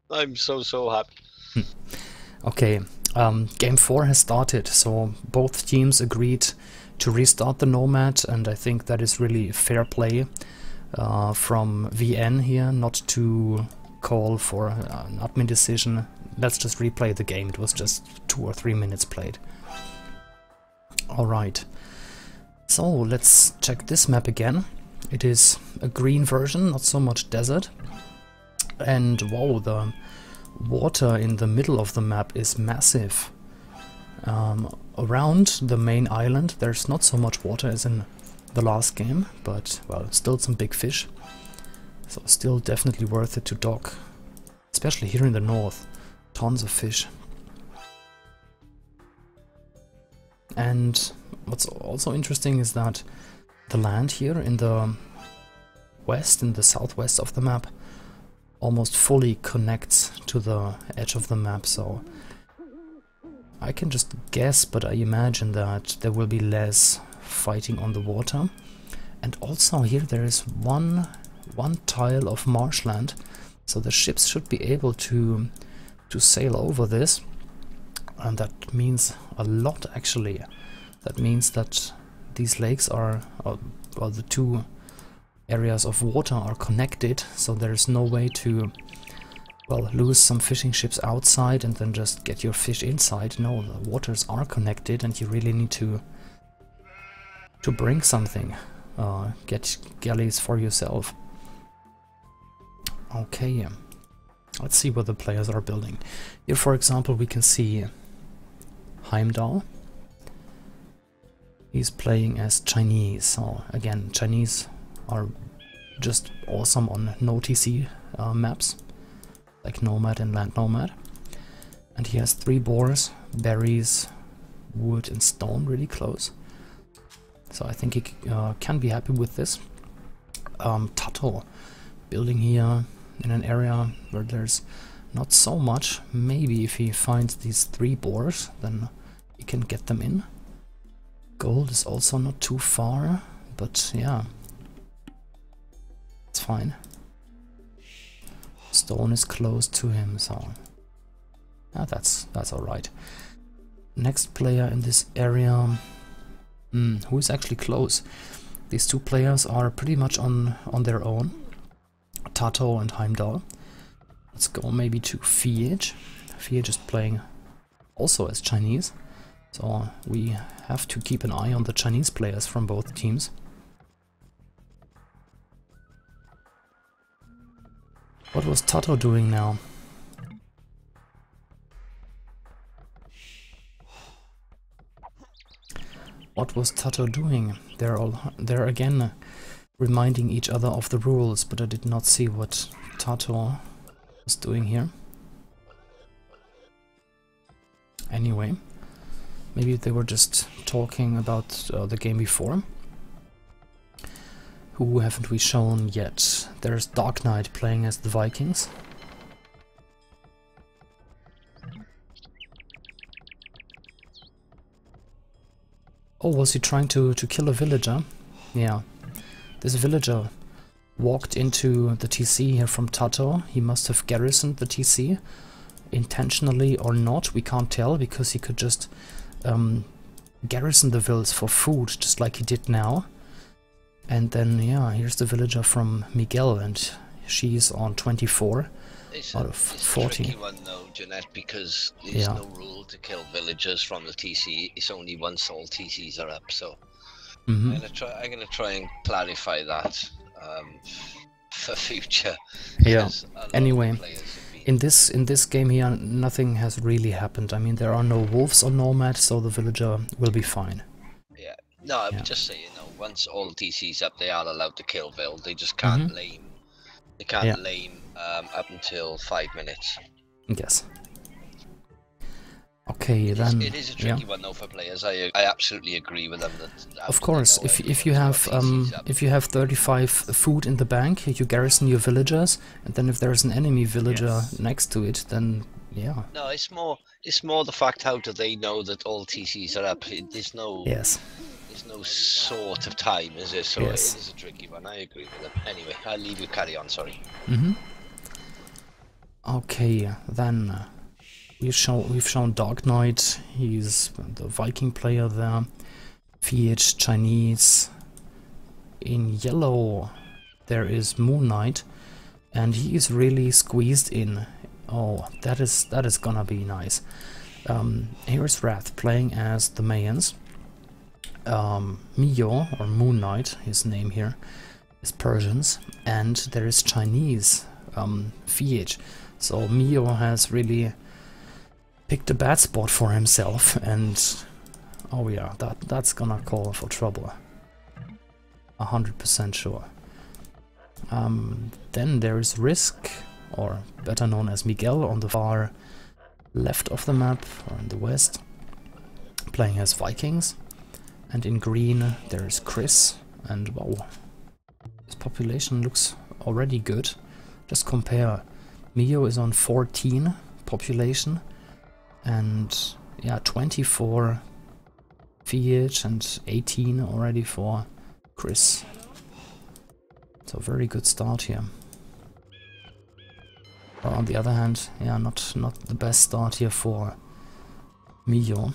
I'm so happy. Okay, game 4 has started, so both teams agreed to restart the Nomad, and I think that is really fair play from VN here, not to call for an admin decision. Let's just replay the game. It was just 2 or 3 minutes played. Alright, so let's check this map again. It is a green version, not so much desert. And wow, the water in the middle of the map is massive. Around the main island there's not so much water as in the last game, but well, still some big fish. So still definitely worth it to dock. Especially here in the north. Tons of fish. And what's also interesting is that the land here in the west, in the southwest of the map, almost fully connects to the edge of the map, so I can just guess, but I imagine that there will be less fighting on the water. And also here there is one tile of marshland, so the ships should be able to sail over this, and that means a lot actually. That means that these lakes are, well, the two areas of water are connected, so there is no way to, well, lose some fishing ships outside and then just get your fish inside. No, the waters are connected and you really need to bring something, get galleys for yourself. Okay, let's see what the players are building. Here, for example, we can see Heimdall. He's playing as Chinese, so again, Chinese are just awesome on no TC maps, like Nomad and Land Nomad. And he has 3 boars, berries, wood and stone really close. So I think he can be happy with this. Tato building here in an area where there's not so much. Maybe if he finds these 3 boars, then he can get them in. Gold is also not too far, but yeah, it's fine. Stone is close to him, so yeah, that's alright. Next player in this area, who is actually close? These 2 players are pretty much on their own, Tato and Heimdall. Let's go maybe to Fiege. Fiege is playing also as Chinese, so we have to keep an eye on the Chinese players from both teams. What was Tato doing now? What was Tato doing? They're again reminding each other of the rules, but I did not see what Tato was doing here. Anyway, maybe they were just talking about the game before. Who haven't we shown yet? There's Dark Knight playing as the Vikings. Oh, was he trying to kill a villager? Yeah. This villager walked into the TC here from Tato. He must have garrisoned the TC. Intentionally or not, we can't tell, because he could just garrison the villas for food, just like he did now. And then, yeah, here's the villager from Miguel, and she's on 24 out of 40. It's a tricky one though, Genette, because there's no rule to kill villagers from the TC. It's only once all TCs are up, so I'm gonna try and clarify that for future. Yeah. Anyway, in this game here, nothing has really happened. I mean, there are no wolves on Nomad, so the villager will be fine. Yeah. No, I would just say, you know, once all TC's up, they are allowed to kill Vil. They just can't lame. They can't lame up until 5 minutes. Yes. Okay, then. It is a tricky one though for players. I absolutely agree with them that. Of course, if you have 35 food in the bank, you garrison your villagers, and then if there's an enemy villager next to it, then yeah. No, it's more the fact, how do they know that all TCs are up? There's no. Yes. There's no sort of time, is there? So it is a tricky one. I agree with them. Anyway, I'll leave you carry on. Sorry. Okay, then we've shown Dark Knight. He's the Viking player there. VH Chinese. In yellow there is Moon Knight, and he is really squeezed in. Oh, that is gonna be nice. Here's Wrath playing as the Mayans. Mio, or Moon Knight, his name here, is Persians, and there is Chinese, VH. So Mio has really picked a bad spot for himself, and oh yeah, that's gonna call for trouble. 100% sure. Then there is Risk, or better known as Miguel, on the far left of the map, or in the west, playing as Vikings. And in green there is Chris, and wow, his population looks already good. Just compare, Mio is on 14 population, and yeah, 24 VH and 18 already for Chris. So very good start here. But on the other hand, yeah, not the best start here for Mio.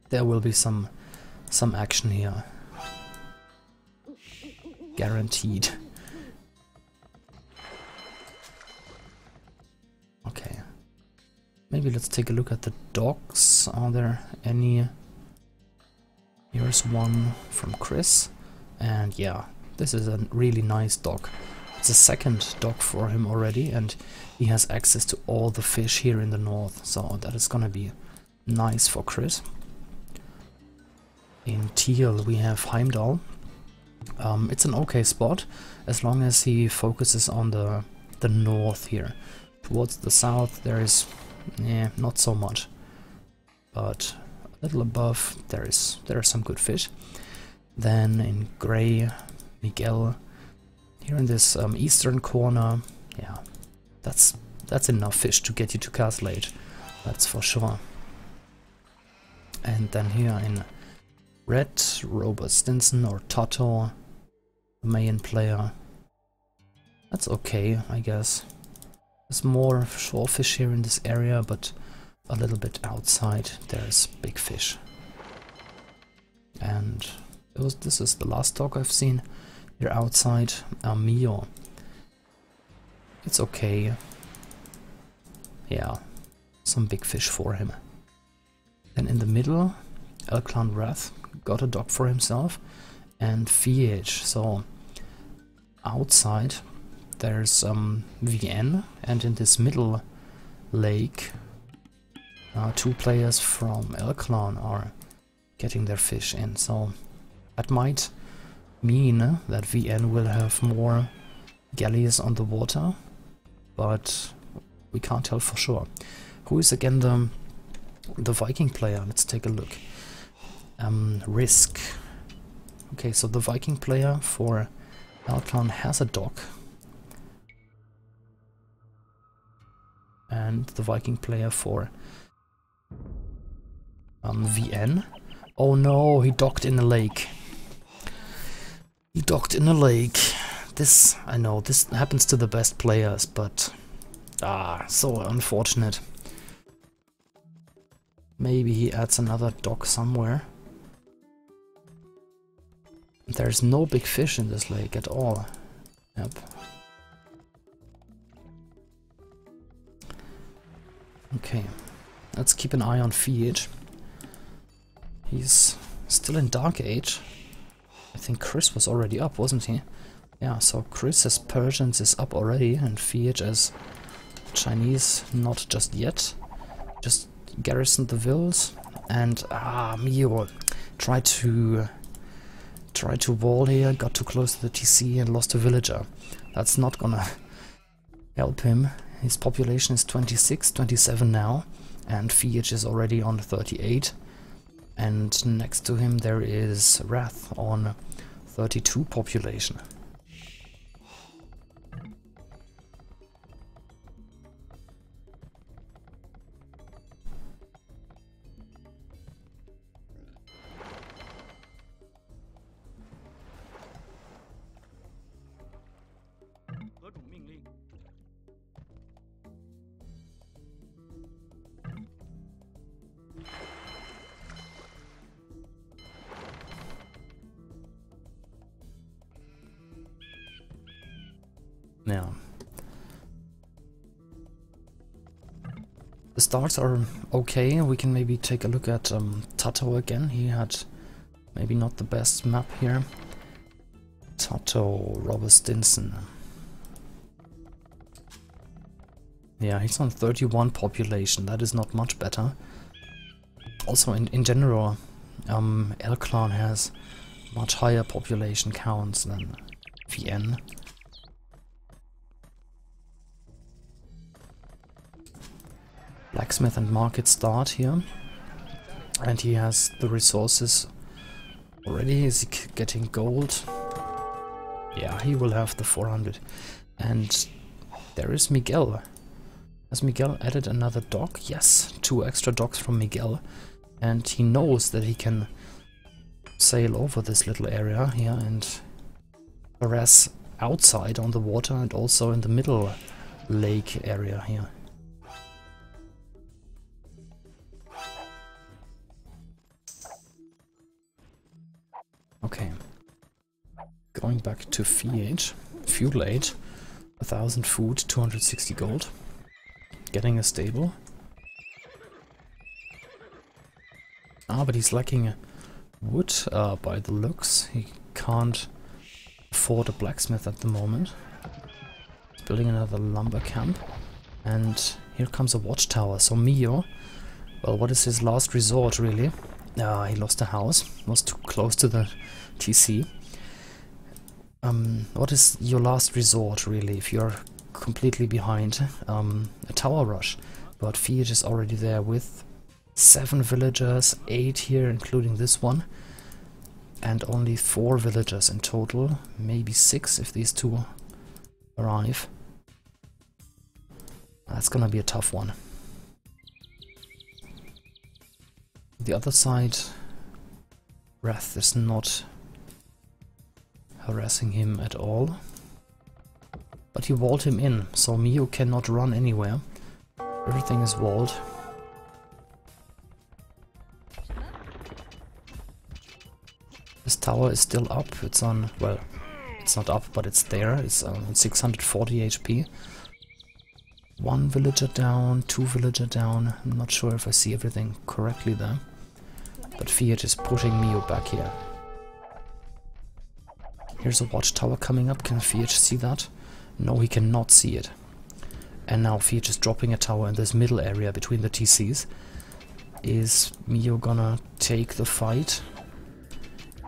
There will be some action here. Guaranteed. Okay. Maybe let's take a look at the dogs. Are there any? Here's one from Chris. And yeah, this is a really nice dog. It's a second dog for him already, and he has access to all the fish here in the north. So that is gonna be nice for Chris. In teal we have Heimdall. It's an okay spot as long as he focuses on the north here. Towards the south there is not so much, but a little above there are some good fish. Then in grey, Miguel. Here in this eastern corner, yeah, that's enough fish to get you to Castle Age, that's for sure. And then here in red, Robert Stinson or Toto, the main player. That's okay, I guess. There's more shorefish here in this area, but a little bit outside there's big fish. And this is the last dog I've seen here outside, Mio. It's okay. Yeah, some big fish for him. Then in the middle, Elclan Wrath got a dog for himself, and VH. So outside there's VN, and in this middle lake two players from Elclan are getting their fish in. So that might mean that VN will have more galleys on the water, but we can't tell for sure. Who is again the Viking player? Let's take a look. Risk. Okay, so the Viking player for Elclan has a dog. And the Viking player for VN. Oh no, he docked in a lake. He docked in a lake. This, I know, this happens to the best players, but so unfortunate. Maybe he adds another dock somewhere. There's no big fish in this lake at all. Yep. Okay, let's keep an eye on VH. He's still in Dark Age. I think Chris was already up, wasn't he? Yeah, so Chris as Persians is up already, and VH as Chinese not just yet. Just garrisoned the villas, and Mio tried to wall here, got too close to the TC and lost a villager. That's not gonna help him. His population is 26, 27 now, and VH is already on 38. And next to him there is Wrath on 32 population. Yeah. The starts are okay. We can maybe take a look at Tato again. He had maybe not the best map here. Tato, Robert Stinson. Yeah, he's on 31 population. That is not much better. Also, in general, L-Clan has much higher population counts than VN. Blacksmith and market start here. And he has the resources already. Is he getting gold? Yeah, he will have the 400. And there is Miguel. Has Miguel added another dock? Yes, 2 extra docks from Miguel. And he knows that he can sail over this little area here and harass outside on the water and also in the middle lake area here. Okay. Going back to FH. Fuel aid. 1000 food, 260 gold. Getting a stable. Ah, but he's lacking wood by the looks. He can't afford a blacksmith at the moment. He's building another lumber camp. And here comes a watchtower. So Mio, well, what is his last resort really? He lost a house. Was too close to the TC. What is your last resort really if you're completely behind? A tower rush. But Fiat is already there with 7 villagers, 8 here including this one. And only 4 villagers in total. Maybe 6 if these 2 arrive. That's gonna be a tough one. The other side, Wrath is not harassing him at all. But you walled him in, so Mio cannot run anywhere. Everything is walled. This tower is still up. It's on, well, it's not up, but it's there. It's on 640 HP. 1 villager down, 2 villager down. I'm not sure if I see everything correctly there. But Fiat is pushing Mio back here. Here's a watchtower coming up. Can Fiat see that? No, he cannot see it. And now Fiat is dropping a tower in this middle area between the TCs. Is Mio gonna take the fight?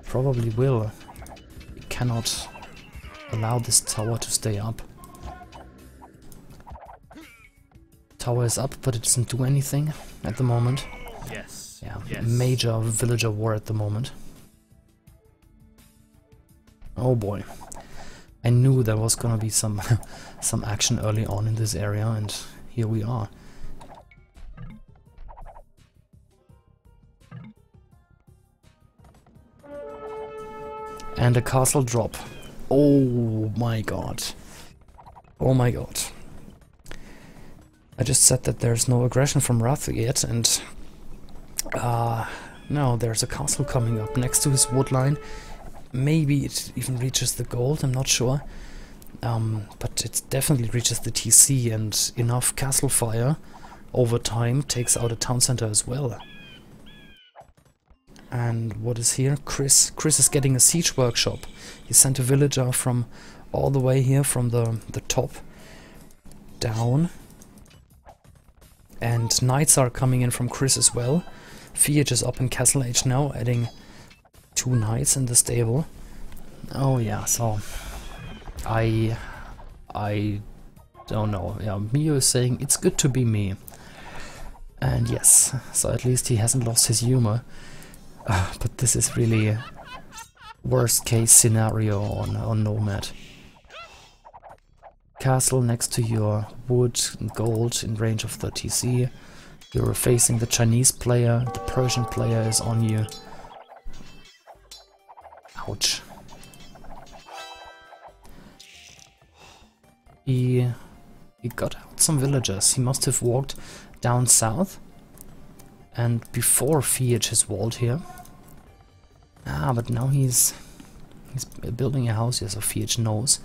Probably will. He cannot allow this tower to stay up. Tower is up, but it doesn't do anything at the moment. Yes. Yeah, yes. Major villager war at the moment. Oh boy. I knew there was gonna be some some action early on in this area, and here we are. And a castle drop. Oh my god. Oh my god. I just said that there's no aggression from Wrath yet, and no, there's a castle coming up next to his wood line. Maybe it even reaches the gold, I'm not sure. But it definitely reaches the TC, and enough castle fire over time takes out a town center as well. And what is here? Chris. Chris is getting a siege workshop. He sent a villager from all the way here from the top down. And knights are coming in from Chris as well. Fiat is up in Castle Age now, adding 2 knights in the stable. Oh yeah, so I don't know. Yeah, Mio is saying it's good to be me. And yes, so at least he hasn't lost his humor. But this is really worst case scenario on Nomad. Castle next to your wood and gold in range of the TC. You're facing the Chinese player, the Persian player is on you. Ouch. He got out some villagers. He must have walked down south. And before Fiat has walled here. But now he's building a house here, so Fiat knows.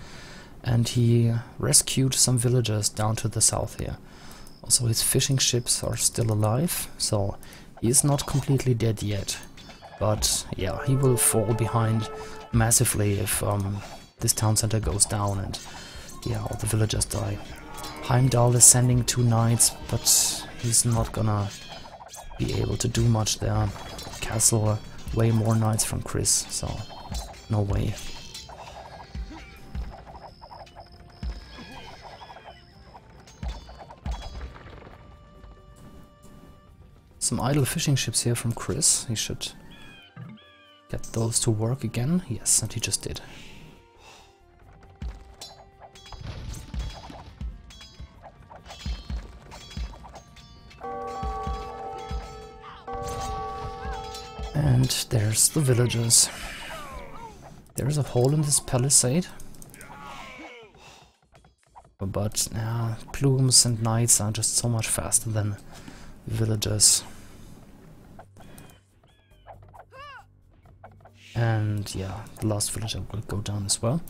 And he rescued some villagers down to the south here. Also his fishing ships are still alive, so he is not completely dead yet. But yeah, he will fall behind massively if this town center goes down and yeah, all the villagers die. Heimdall is sending 2 knights, but he's not gonna be able to do much there. Castle, way more knights from Chris, so no way. Some idle fishing ships here from Chris. He should get those to work again. Yes, and he just did. And there's the villagers. There's a hole in this palisade. But plumes and knights are just so much faster than villagers. And yeah, the last villager will go down as well.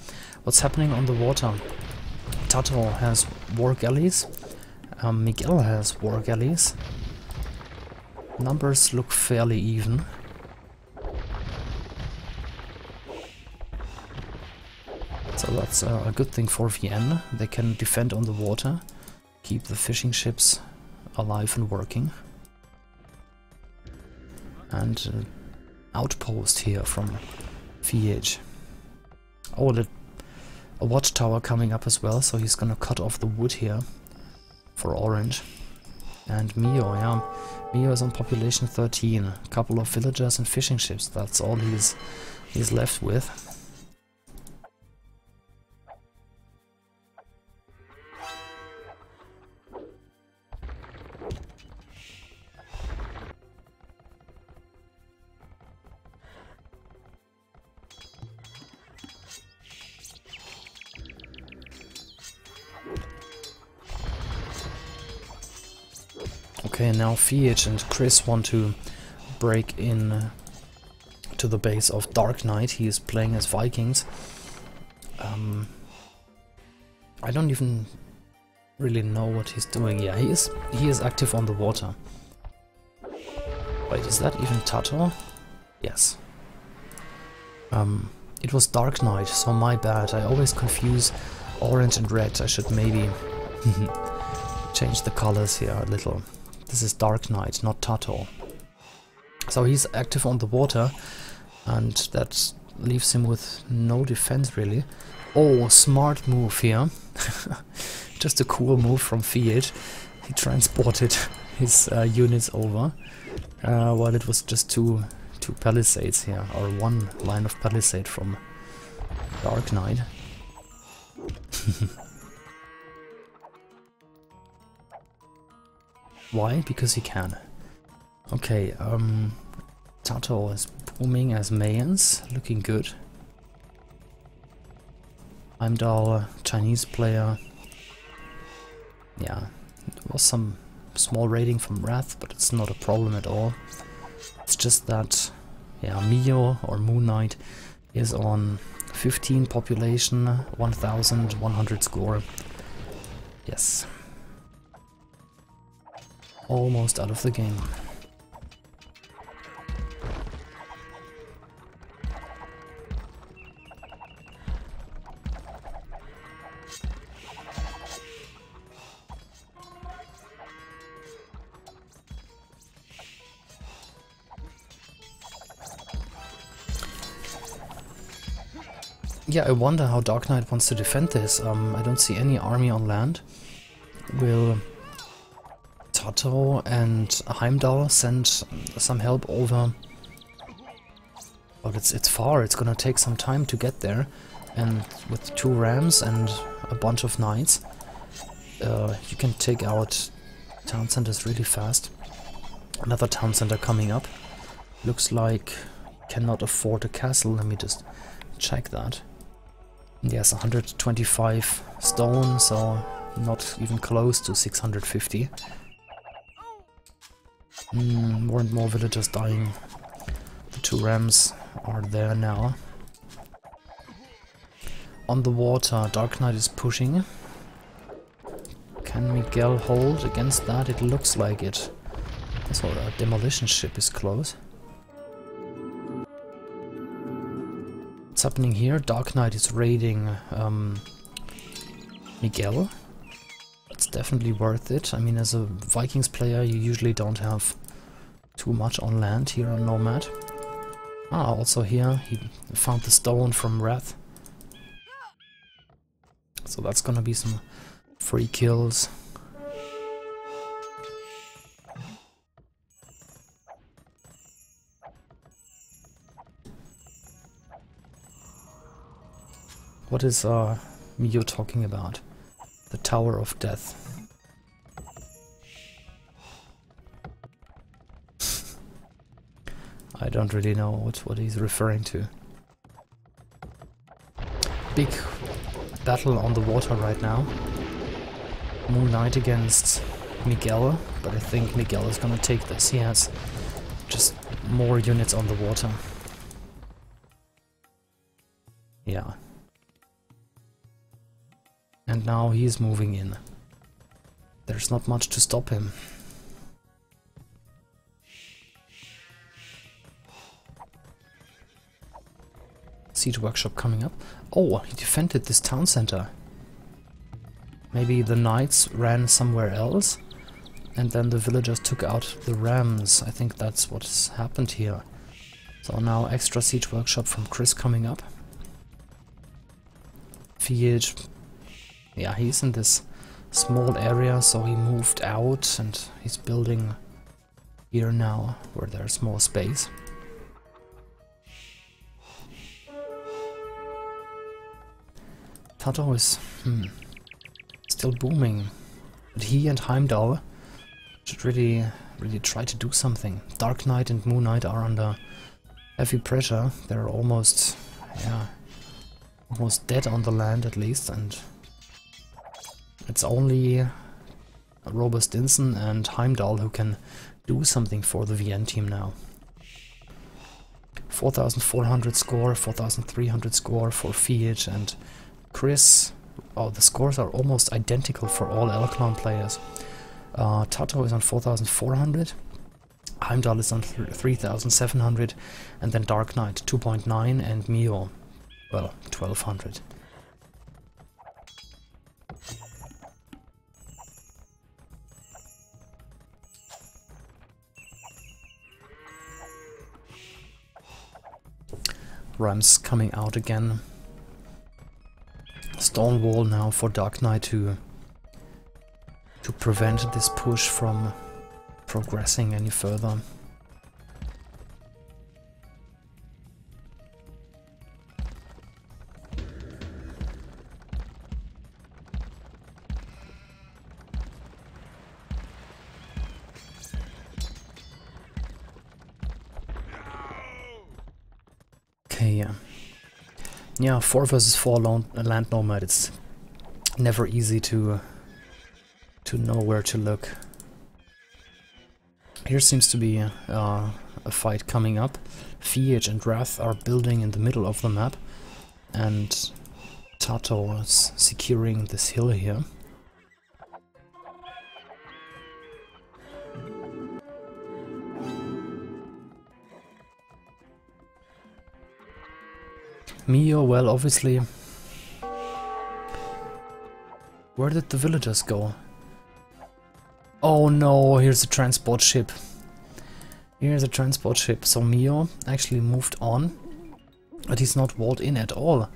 What's happening on the water? Tato has war galleys. Miguel has war galleys. Numbers look fairly even. So that's a good thing for Vienne. They can defend on the water, keep the fishing ships alive and working. And outpost here from VH. Oh, a watchtower coming up as well, so he's gonna cut off the wood here for Orange. And Mio, yeah, Mio is on population 13. A couple of villagers and fishing ships, that's all he's left with. Okay, now Fiat and Chris want to break in to the base of Dark Knight. He is playing as Vikings. I don't even really know what he's doing. Yeah, he is active on the water. Wait, is that even Tato? Yes. It was Dark Knight, so my bad. I always confuse orange and red. I should maybe change the colors here a little. This is Dark Knight, not Tato. So he's active on the water, and that leaves him with no defense really. Oh, smart move here. Just a cool move from Fiat. He transported his units over, while it was just two palisades here, or one line of palisade from Dark Knight. Why? Because he can. Okay, Tato is booming as Mayans, looking good. Heimdall, Chinese player. Yeah, there was some small raiding from Wrath, but it's not a problem at all. It's just that, yeah, Mio or Moon Knight is on 15 population, 1100 score. Yes. Almost out of the game. Yeah, I wonder how Dark Knight wants to defend this. I don't see any army on land. Will Tato and Heimdall send some help over? But it's far, it's gonna take some time to get there. And with 2 rams and a bunch of knights, you can take out town centers really fast. Another town center coming up. Looks like cannot afford a castle. Let me just check that. Yes, 125 stone, so not even close to 650. More and more villagers dying. The 2 rams are there now. on the water. Dark Knight is pushing. Can Miguel hold against that? It looks like it. So a demolition ship is close. What's happening here? Dark Knight is raiding Miguel. It's definitely worth it. I mean, as a Vikings player, you usually don't have too much on land here on Nomad. Ah, also here, he found the stone from Wrath. So that's gonna be some free kills. What is Mio talking about? The Tower of Death. I don't really know what he's referring to. Big battle on the water right now. Moon Knight against Miguel, but I think Miguel is gonna take this. He has just more units on the water. Yeah. And now he's moving in. There's not much to stop him. Siege workshop coming up. Oh, he defended this town center. Maybe the knights ran somewhere else and then the villagers took out the rams. I think that's what's happened here. So now extra siege workshop from Chris coming up. Field. Yeah, he's in this small area, so he moved out and he's building here now where there's more space. Tato is still booming, but he and Heimdall should really try to do something. Dark Knight and Moon Knight are under heavy pressure. They're almost dead on the land at least, and it's only Robustinson and Heimdall who can do something for the VN team now. 4,400 score, 4,300 score for Fiat and Chris. Oh, the scores are almost identical for all L-Clan players. Tato is on 4,400, Heimdall is on 3,700, and then Dark Knight 2.9 and Mio, well, 1,200. Rams coming out again. Stone wall now for Dark Knight to prevent this push from progressing any further. Okay, yeah, 4 versus 4 land nomad. It's never easy to know where to look. Here seems to be a fight coming up. Fiat and Wrath are building in the middle of the map, and Tato is securing this hill here. Mio, well, obviously... Where did the villagers go? Oh no, here's a transport ship. Here's a transport ship. So Mio actually moved on, but he's not walled in at all.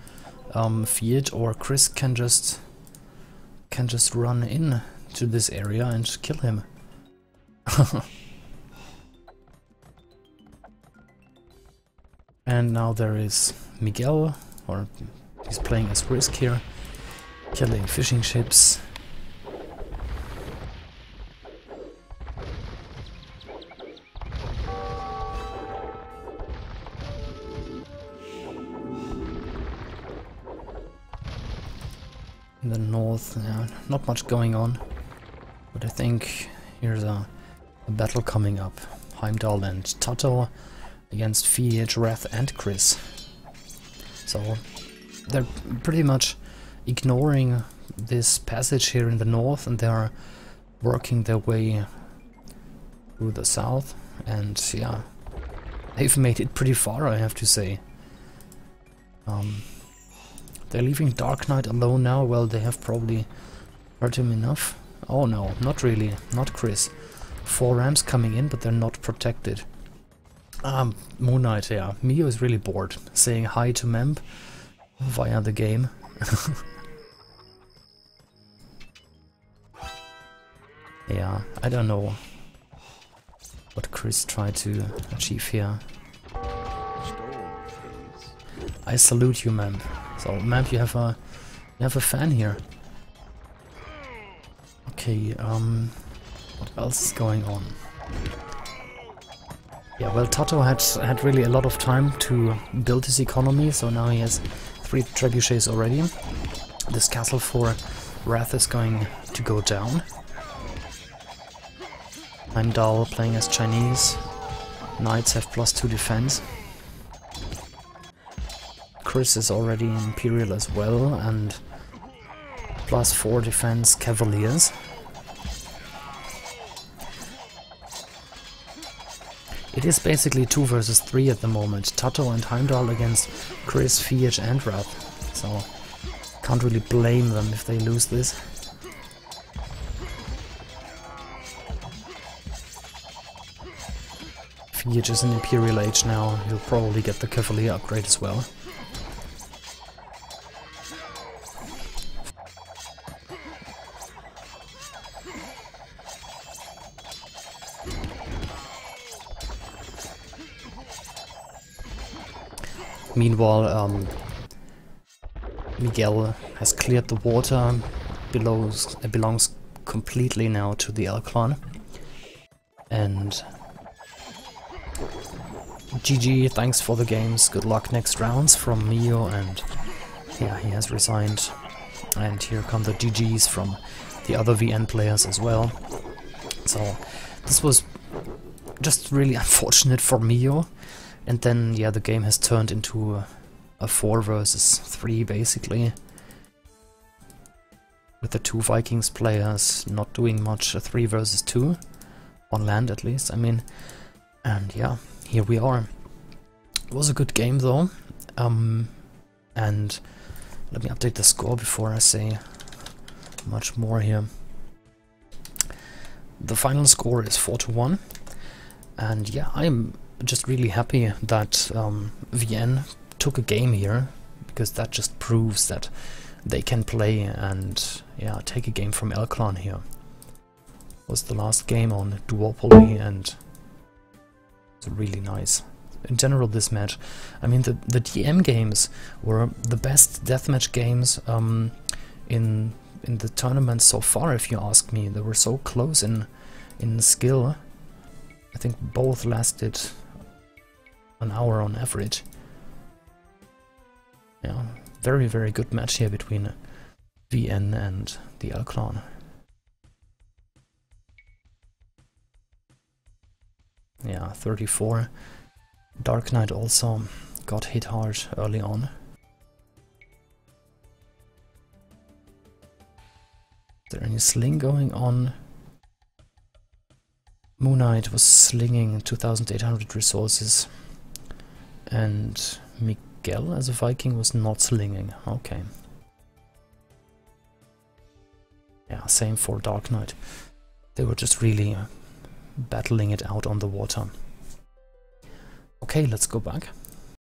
Fiat or Chris can just run in to this area and kill him. And now there is Miguel, or he's playing as Risk here, killing fishing ships. In the north, yeah, not much going on, but I think here's a battle coming up. Heimdall and Tato against Fiat, Wrath and Chris. So they're pretty much ignoring this passage here in the north, and they are working their way through the south, and yeah, they've made it pretty far, I have to say. They're leaving Dark Knight alone now. Well, they have probably hurt him enough. Oh no, not really, not Chris. 4 ramps coming in, but they're not protected. Moon Knight, yeah. Mio is really bored, saying hi to Memp via the game. Yeah, I don't know what Chris tried to achieve here. I salute you, Memp. So, Memp, you have a fan here. Okay, what else is going on? Yeah, well, Tato had really a lot of time to build his economy, so now he has 3 trebuchets already. This castle for Wrath is going to go down. Heimdall playing as Chinese. Knights have +2 defense. Chris is already Imperial as well, and +4 defense Cavaliers. It is basically 2 versus 3 at the moment. Tato and Heimdall against Chris, Fiat and Wrath. So can't really blame them if they lose this. Fiat is in Imperial Age now. He'll probably get the Cavalier upgrade as well. Meanwhile, Miguel has cleared the water, belongs completely now to the L clan. And GG, thanks for the games, good luck next rounds from Mio, and yeah, he has resigned. And here come the GGs from the other VN players as well. So this was just really unfortunate for Mio. And then, yeah, the game has turned into a 4 versus 3, basically. With the 2 Vikings players not doing much, a 3 versus 2. On land, at least, I mean. And yeah, here we are. It was a good game, though. And let me update the score before I say much more here. The final score is 4-1. And yeah, I'm just really happy that VN took a game here, because that just proves that they can play and yeah, take a game from L clan here. Was the last game on duopoly, and it's really nice. In general, this match, I mean, the DM games were the best deathmatch games in the tournament so far, if you ask me. They were so close in skill. I think both lasted an hour on average. Yeah, very, very good match here between VN and the L clan. Yeah, 34. Dark Knight also got hit hard early on. Is there any sling going on? Moon Knight was slinging 2,800 resources. And Miguel as a Viking was not slinging. Okay. Yeah, same for Dark Knight. They were just really battling it out on the water. Okay, let's go back.